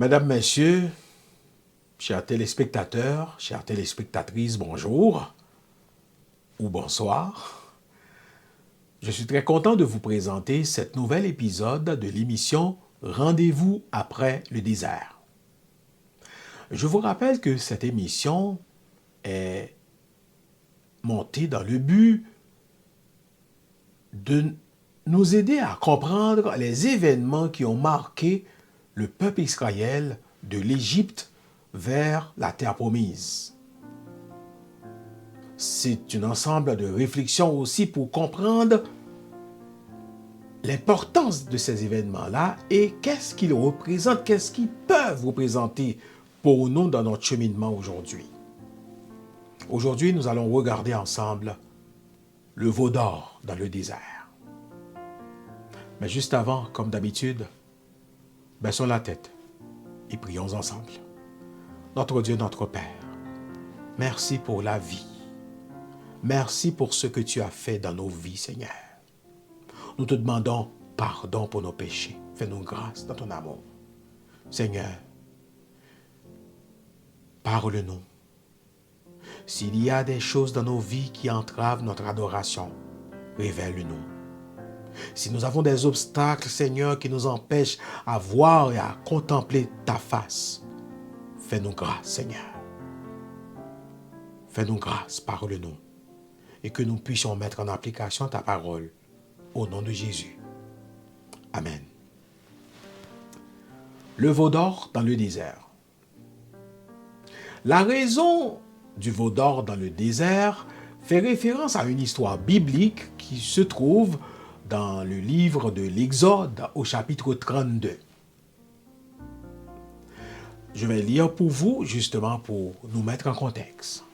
Mesdames, Messieurs, chers téléspectateurs, chères téléspectatrices, bonjour ou bonsoir. Je suis très content de vous présenter cet nouvel épisode de l'émission Rendez-vous après le désert. Je vous rappelle que cette émission est montée dans le but de nous aider à comprendre les événements qui ont marqué le peuple Israël de l'Égypte vers la terre promise. C'est un ensemble de réflexions aussi pour comprendre l'importance de ces événements-là et qu'est-ce qu'ils représentent, qu'est-ce qu'ils peuvent représenter pour nous dans notre cheminement aujourd'hui. Aujourd'hui, nous allons regarder ensemble le veau d'or dans le désert. Mais juste avant, comme d'habitude, baissons la tête et prions ensemble. Notre Dieu, notre Père, merci pour la vie. Merci pour ce que tu as fait dans nos vies, Seigneur. Nous te demandons pardon pour nos péchés. Fais-nous grâce dans ton amour. Seigneur, parle-nous. S'il y a des choses dans nos vies qui entravent notre adoration, révèle-nous. Si nous avons des obstacles, Seigneur, qui nous empêchent à voir et à contempler ta face, fais-nous grâce, Seigneur. Fais-nous grâce, parle-nous, et que nous puissions mettre en application ta parole, au nom de Jésus. Amen. Le veau d'or dans le désert. La raison du veau d'or dans le désert fait référence à une histoire biblique qui se trouve dans le livre de l'Exode au chapitre 32. Je vais lire pour vous, justement pour nous mettre en contexte.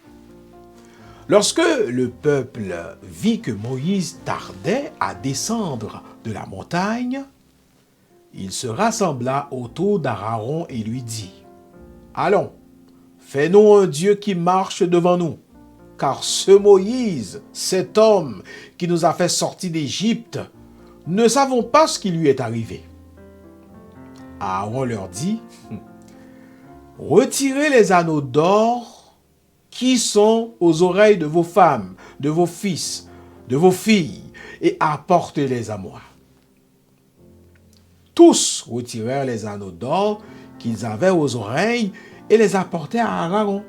Lorsque le peuple vit que Moïse tardait à descendre de la montagne, il se rassembla autour d'Aaron et lui dit, « Allons, fais-nous un Dieu qui marche devant nous, car ce Moïse, cet homme qui nous a fait sortir d'Égypte, ne savons pas ce qui lui est arrivé. » Aaron leur dit, « Retirez les anneaux d'or qui sont aux oreilles de vos femmes, de vos fils, de vos filles, et apportez-les à moi. » Tous retirèrent les anneaux d'or qu'ils avaient aux oreilles et les apportèrent à Aaron.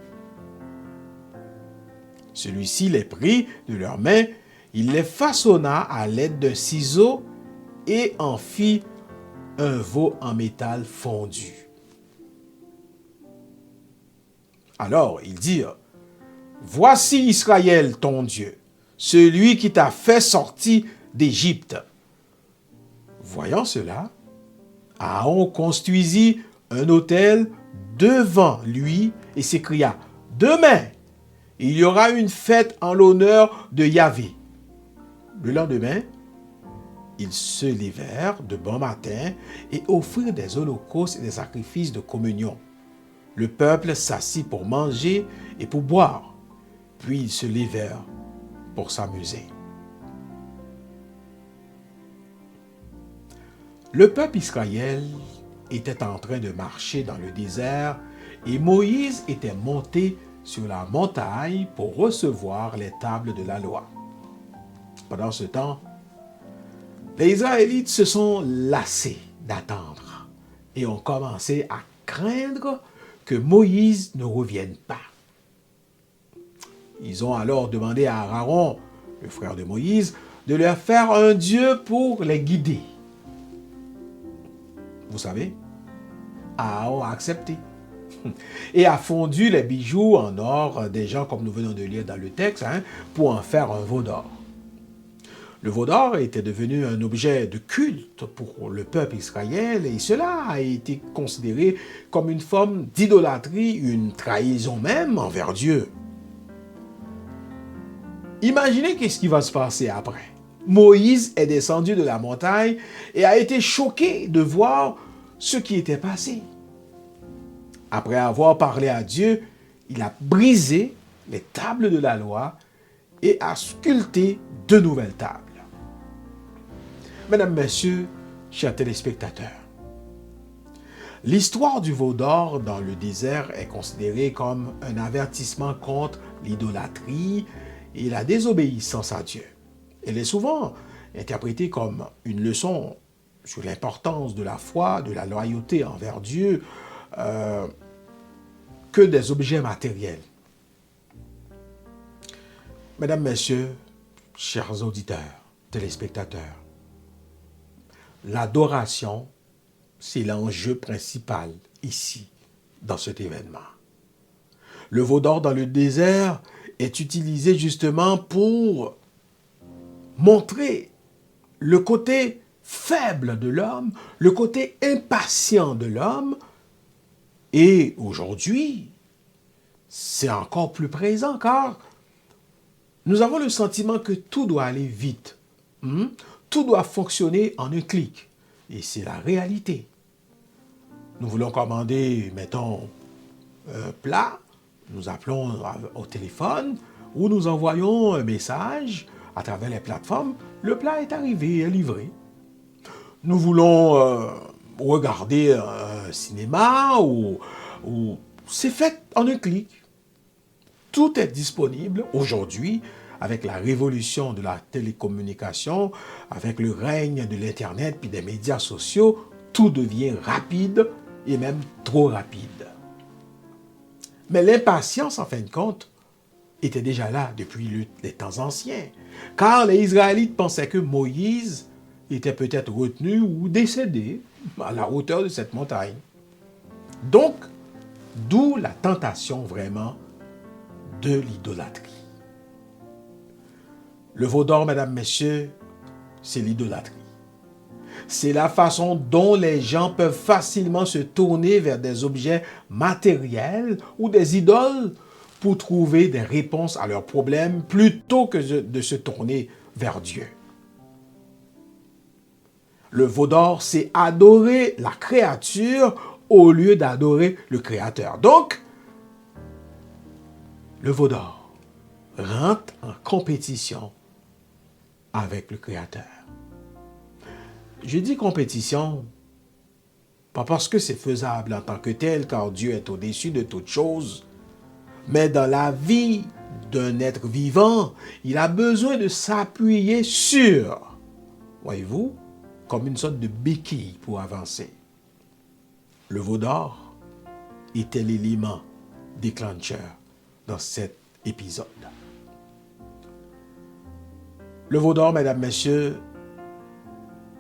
Celui-ci les prit de leurs mains, il les façonna à l'aide d'un ciseau et en fit un veau en métal fondu. Alors ils dirent, « Voici Israël ton Dieu, celui qui t'a fait sortir d'Égypte. » Voyant cela, Aaron construisit un autel devant lui et s'écria, « Demain, il y aura une fête en l'honneur de Yahvé. » Le lendemain, ils se levèrent de bon matin et offrirent des holocaustes et des sacrifices de communion. Le peuple s'assit pour manger et pour boire, puis ils se levèrent pour s'amuser. Le peuple Israël était en train de marcher dans le désert et Moïse était monté sur la montagne pour recevoir les tables de la loi. Pendant ce temps, les Israélites se sont lassés d'attendre et ont commencé à craindre que Moïse ne revienne pas. Ils ont alors demandé à Aaron, le frère de Moïse, de leur faire un Dieu pour les guider. Vous savez, Aaron a accepté et a fondu les bijoux en or des gens, comme nous venons de lire dans le texte, pour en faire un veau d'or. Le veau d'or était devenu un objet de culte pour le peuple israélien et cela a été considéré comme une forme d'idolâtrie, une trahison même envers Dieu. Imaginez qu'est-ce qui va se passer après. Moïse est descendu de la montagne et a été choqué de voir ce qui était passé. Après avoir parlé à Dieu, il a brisé les tables de la loi et a sculpté de nouvelles tables. Mesdames, Messieurs, chers téléspectateurs, L'histoire du veau d'or dans le désert est considérée comme un avertissement contre l'idolâtrie et la désobéissance à Dieu. Elle est souvent interprétée comme une leçon sur l'importance de la foi, de la loyauté envers Dieu, que des objets matériels. Mesdames, Messieurs, chers auditeurs, téléspectateurs, l'adoration, c'est l'enjeu principal ici, dans cet événement. Le veau d'or dans le désert est utilisé justement pour montrer le côté faible de l'homme, le côté impatient de l'homme. Et aujourd'hui, c'est encore plus présent car nous avons le sentiment que tout doit aller vite. Tout doit fonctionner en un clic. Et c'est la réalité. Nous voulons commander, mettons, un plat. Nous appelons au téléphone ou nous envoyons un message à travers les plateformes. Le plat est arrivé, est livré. Nous voulons regarder un cinéma ou c'est fait en un clic. Tout est disponible aujourd'hui avec la révolution de la télécommunication, avec le règne de l'Internet puis des médias sociaux. Tout devient rapide et même trop rapide. Mais l'impatience, en fin de compte, était déjà là depuis les temps anciens. Car les Israélites pensaient que Moïse était peut-être retenu ou décédé à la hauteur de cette montagne. Donc, d'où la tentation vraiment de l'idolâtrie. Le veau d'or, mesdames, messieurs, c'est l'idolâtrie. C'est la façon dont les gens peuvent facilement se tourner vers des objets matériels ou des idoles pour trouver des réponses à leurs problèmes plutôt que de se tourner vers Dieu. Le veau d'or, c'est adorer la créature au lieu d'adorer le Créateur. Donc, le veau d'or rentre en compétition avec le Créateur. Je dis compétition, pas parce que c'est faisable en tant que tel, car Dieu est au-dessus de toute chose, mais dans la vie d'un être vivant, il a besoin de s'appuyer sur, voyez-vous, comme une sorte de béquille pour avancer. Le veau d'or était l'élément déclencheur dans cet épisode. Le veau d'or, mesdames, messieurs,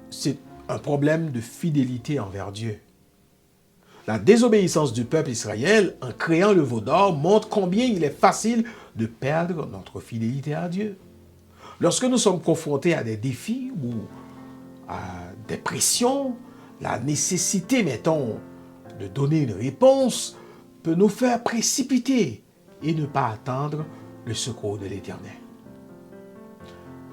c'est un problème de fidélité envers Dieu. La désobéissance du peuple Israël en créant le veau d'or montre combien il est facile de perdre notre fidélité à Dieu. Lorsque nous sommes confrontés à des défis ou à des pressions, la nécessité, mettons, de donner une réponse peut nous faire précipiter et ne pas attendre le secours de l'Éternel.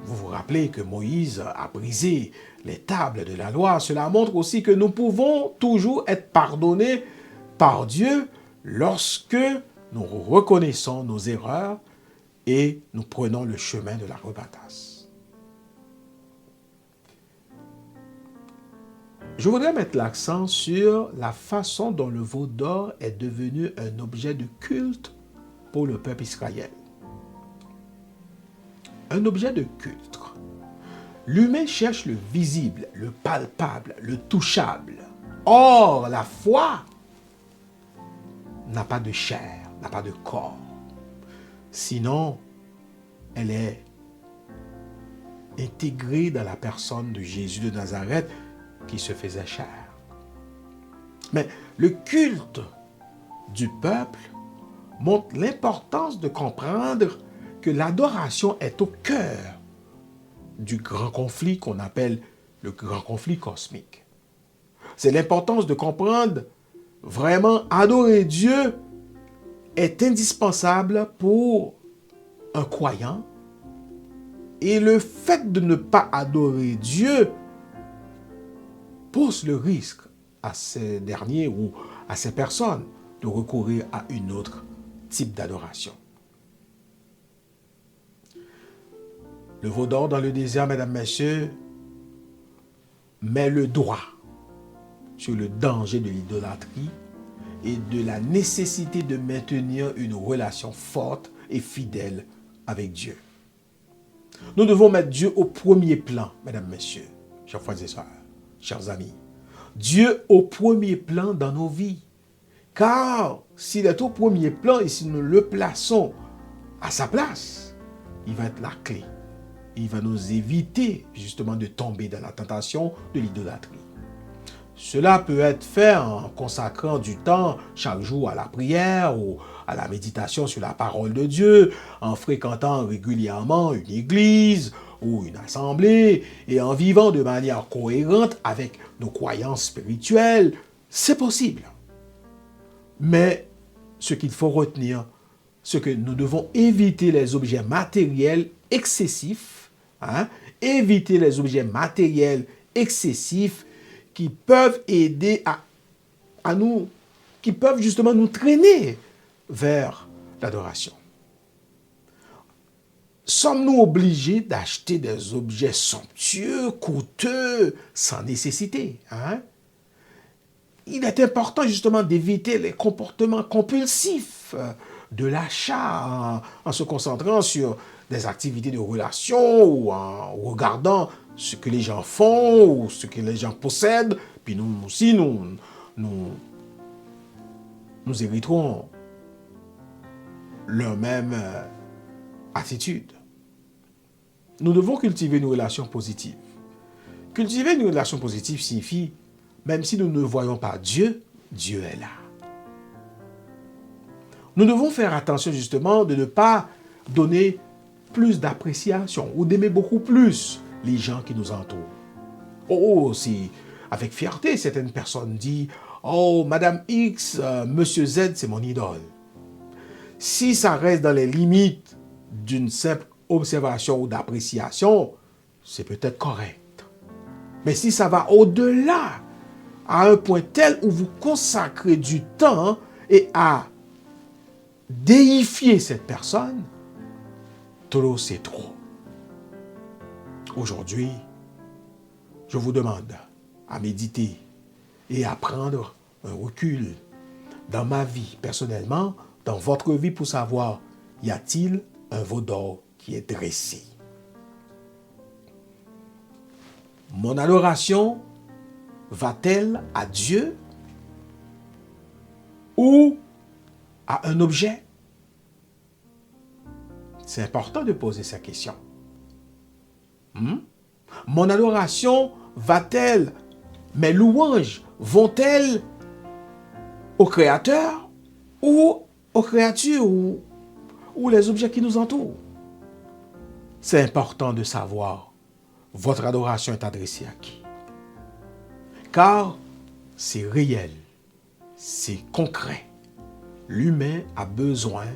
Vous vous rappelez que Moïse a brisé les tables de la loi. Cela montre aussi que nous pouvons toujours être pardonnés par Dieu lorsque nous reconnaissons nos erreurs et nous prenons le chemin de la repentance. Je voudrais mettre l'accent sur la façon dont le veau d'or est devenu un objet de culte pour le peuple israélien. Un objet de culte. L'humain cherche le visible, le palpable, le touchable. Or, la foi n'a pas de chair, n'a pas de corps. Sinon, elle est intégrée dans la personne de Jésus de Nazareth qui se faisait chair. Mais le culte du peuple montre l'importance de comprendre que l'adoration est au cœur du grand conflit qu'on appelle le grand conflit cosmique. C'est l'importance de comprendre vraiment adorer Dieu est indispensable pour un croyant et le fait de ne pas adorer Dieu pose le risque à ces derniers ou à ces personnes de recourir à une autre type d'adoration. Le veau d'or dans le désert, mesdames, messieurs, met le doigt sur le danger de l'idolâtrie et de la nécessité de maintenir une relation forte et fidèle avec Dieu. Nous devons mettre Dieu au premier plan, mesdames, messieurs, chers frères et sœurs, chers amis. Dieu au premier plan dans nos vies. Car s'il est au premier plan et si nous le plaçons à sa place, il va être la clé. Il va nous éviter justement de tomber dans la tentation de l'idolâtrie. Cela peut être fait en consacrant du temps chaque jour à la prière ou à la méditation sur la parole de Dieu, en fréquentant régulièrement une église ou une assemblée et en vivant de manière cohérente avec nos croyances spirituelles. C'est possible. Mais ce qu'il faut retenir, c'est que nous devons éviter les objets matériels excessifs, éviter les objets matériels excessifs qui peuvent aider à nous, qui peuvent justement nous traîner vers l'adoration. Sommes-nous obligés d'acheter des objets somptueux, coûteux, sans nécessité? Il est important justement d'éviter les comportements compulsifs de l'achat en se concentrant sur des activités de relation ou en regardant ce que les gens font ou ce que les gens possèdent. Puis nous aussi, nous hériterons leur même attitude. Nous devons cultiver une relation positive. Cultiver une relation positive signifie, même si nous ne voyons pas Dieu, Dieu est là. Nous devons faire attention justement de ne pas donner plus d'appréciation ou d'aimer beaucoup plus les gens qui nous entourent. Oh, si avec fierté, certaines personnes disent « Oh, Madame X, Monsieur Z, c'est mon idole. » Si ça reste dans les limites d'une simple observation ou d'appréciation, c'est peut-être correct. Mais si ça va au-delà, à un point tel où vous consacrez du temps et à déifier cette personne, trop c'est trop. Aujourd'hui, je vous demande à méditer et à prendre un recul dans ma vie personnellement, dans votre vie pour savoir, y a-t-il un veau d'or qui est dressé? Mon adoration va-t-elle à Dieu ou à un objet? C'est important de poser cette question. Mon adoration va-t-elle, mes louanges vont-elles au Créateur ou aux créatures ou les objets qui nous entourent? C'est important de savoir votre adoration est adressée à qui. Car c'est réel, c'est concret. L'humain a besoin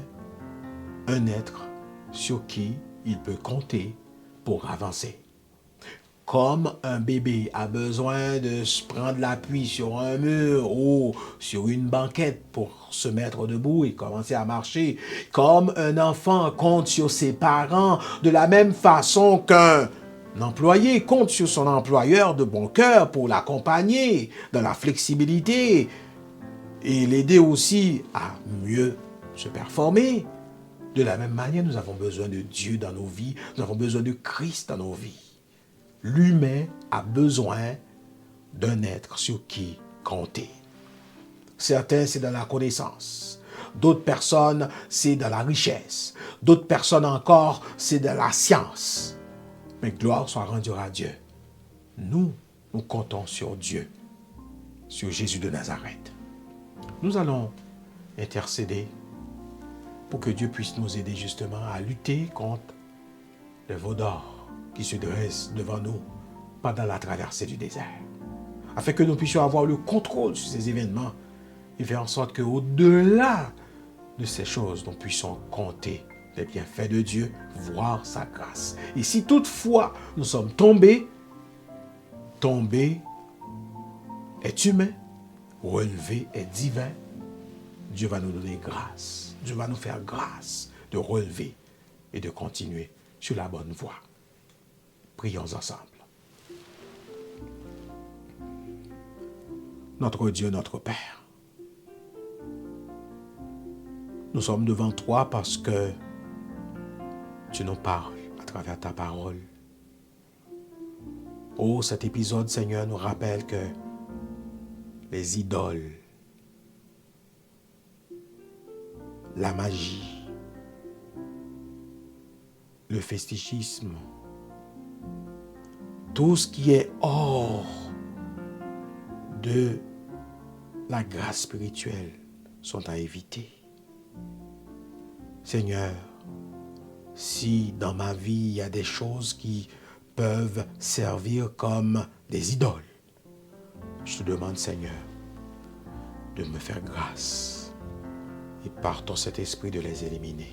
d'un être sur qui il peut compter pour avancer. Comme un bébé a besoin de se prendre l'appui sur un mur ou sur une banquette pour se mettre debout et commencer à marcher, comme un enfant compte sur ses parents de la même façon qu'un employé compte sur son employeur de bon cœur pour l'accompagner dans la flexibilité et l'aider aussi à mieux se performer. De la même manière, nous avons besoin de Dieu dans nos vies, nous avons besoin de Christ dans nos vies. L'humain a besoin d'un être sur qui compter. Certains, c'est dans la connaissance. D'autres personnes, c'est dans la richesse. D'autres personnes encore, c'est dans la science. Mais gloire soit rendue à Dieu. Nous comptons sur Dieu, sur Jésus de Nazareth. Nous allons intercéder pour que Dieu puisse nous aider justement à lutter contre les veaux d'or qui se dressent devant nous pendant la traversée du désert, afin que nous puissions avoir le contrôle sur ces événements et faire en sorte qu'au-delà de ces choses, nous puissions compter les bienfaits de Dieu, voir sa grâce. Et si toutefois nous sommes tombés est humain, relevé est divin, Dieu va nous donner grâce. Dieu va nous faire grâce de relever et de continuer sur la bonne voie. Prions ensemble. notre Dieu, notre Père. Nous sommes devant toi parce que tu nous parles à travers ta parole. Oh, cet épisode, Seigneur, nous rappelle que les idoles, la magie, le festichisme, tout ce qui est hors de la grâce spirituelle sont à éviter. Seigneur, si dans ma vie il y a des choses qui peuvent servir comme des idoles, je te demande, Seigneur, de me faire grâce et par ton Saint-Esprit de les éliminer.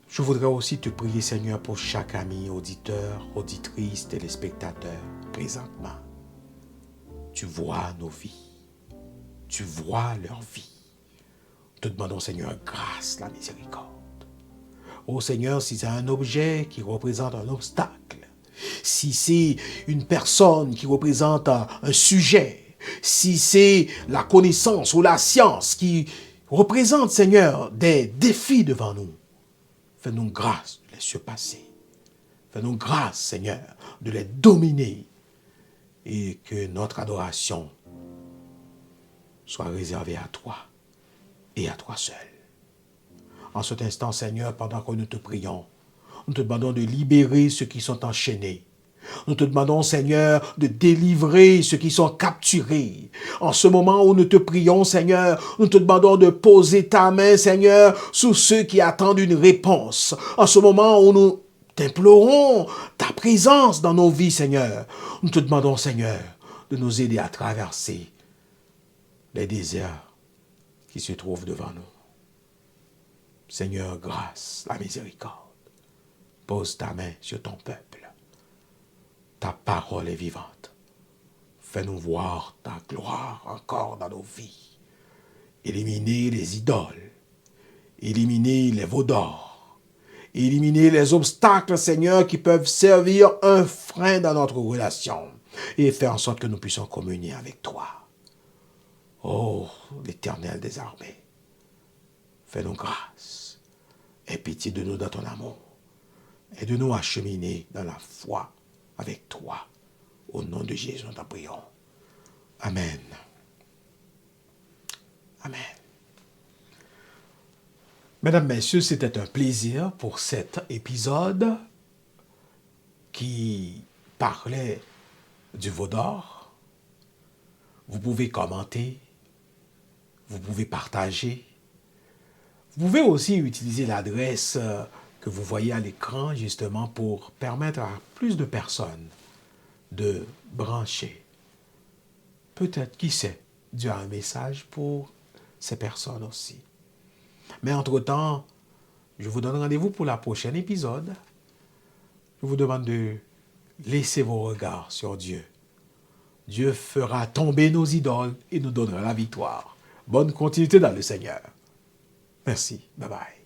Je voudrais aussi te prier, Seigneur, pour chaque ami, auditeur, auditrice, téléspectateur, présentement. Tu vois nos vies. Tu vois leur vie. Nous te demandons, Seigneur, grâce, la miséricorde. Oh Seigneur, si c'est un objet qui représente un obstacle, si c'est une personne qui représente un sujet, si c'est la connaissance ou la science qui représente, Seigneur, des défis devant nous, fais-nous grâce de les surpasser. Fais-nous grâce, Seigneur, de les dominer et que notre adoration soit réservée à toi et à toi seul. En cet instant, Seigneur, pendant que nous te prions, nous te demandons de libérer ceux qui sont enchaînés. Nous te demandons, Seigneur, de délivrer ceux qui sont capturés. En ce moment où nous te prions, Seigneur, nous te demandons de poser ta main, Seigneur, sur ceux qui attendent une réponse. En ce moment où nous t'implorons ta présence dans nos vies, Seigneur, nous te demandons, Seigneur, de nous aider à traverser les déserts qui se trouvent devant nous. Seigneur, grâce, la miséricorde. Pose ta main sur ton peuple. Ta parole est vivante. Fais-nous voir ta gloire encore dans nos vies. Éliminer les idoles. Éliminer les veaux d'or. Éliminer les obstacles, Seigneur, qui peuvent servir un frein dans notre relation. Et faire en sorte que nous puissions communier avec toi. Oh, l'Éternel des armées. Fais-nous grâce. Aie pitié de nous dans ton amour. Aide-nous à cheminer dans la foi avec toi. Au nom de Jésus, nous t'en prions. Amen. Amen. Mesdames, Messieurs, c'était un plaisir pour cet épisode qui parlait du veau d'or. Vous pouvez commenter, vous pouvez partager. Vous pouvez aussi utiliser l'adresse que vous voyez à l'écran justement pour permettre à plus de personnes de brancher. Peut-être, qui sait, Dieu a un message pour ces personnes aussi. Mais entre-temps, je vous donne rendez-vous pour le prochain épisode. Je vous demande de laisser vos regards sur Dieu. Dieu fera tomber nos idoles et nous donnera la victoire. Bonne continuité dans le Seigneur. Merci. Bye bye.